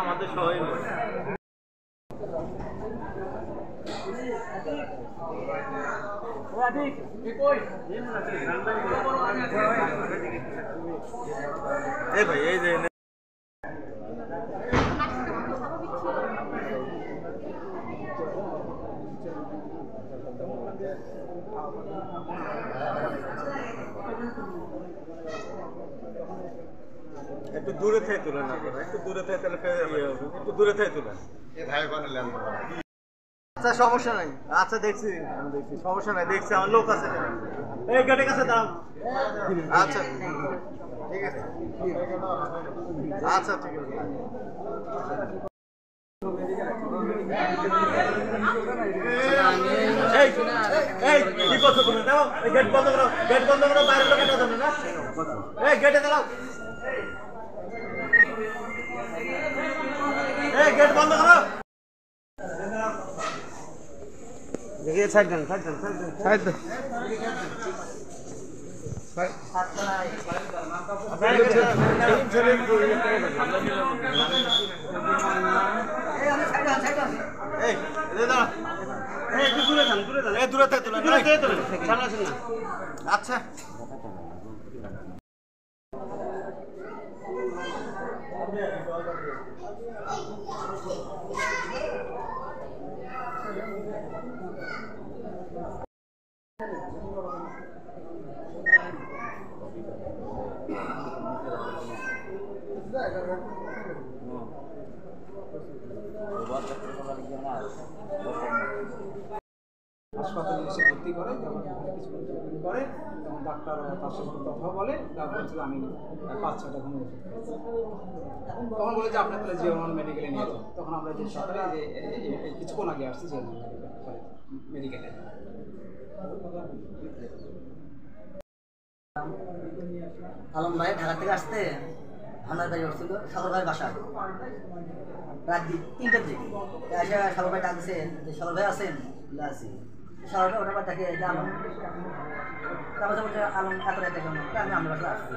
আমাদের সবাই ভাই এই যে একটু দূরে থেকে তুলে না একটু দূরে থেকে তাহলে একটু দূরে থেকে তুলে আচ্ছা সমস্যা নাই আচ্ছা দেখছি সমস্যা নাই দেখছি আমার লোক আছে এই গেটের কাছে দাঁড়ান আচ্ছা ঠিক আছে আচ্ছা ঠিক আছে কি করছো তুমি দাও গেট বন্ধ করো বাইরে লোক এটা জানো না এই গেটে দাঁড়াও এই গেট বন্ধ করো देखिए साइड देन अच्छा হাসপাতালে এসে ভর্তি করে যখন কিছু করে তখন ডাক্তার তার সাথে কথা বলে তারপর হচ্ছে আমি 5-6টা ঘুম ওষুধ তখন বলে যে আপনার তাহলে জিওমান মেডিকেলে নিয়ে যান তখন আমরা যে সকালে যে কিছুক্ষণ আগে আসছি জিওমান মেডিকেলে আলম ভাই ঢাকা থেকে আসতে আমার বাড়ি উঠছিল সাগর ভাইয়ের বাসা রাত 3টার দিকে এসে সাগর ভাই ডাকছে যে সাগর ভাই আছেন আছি সাগর ভাই ওটা তাকে আলম তারপরে বলছে আলম এত রাতে কেন আমি আমার বাসা আসছি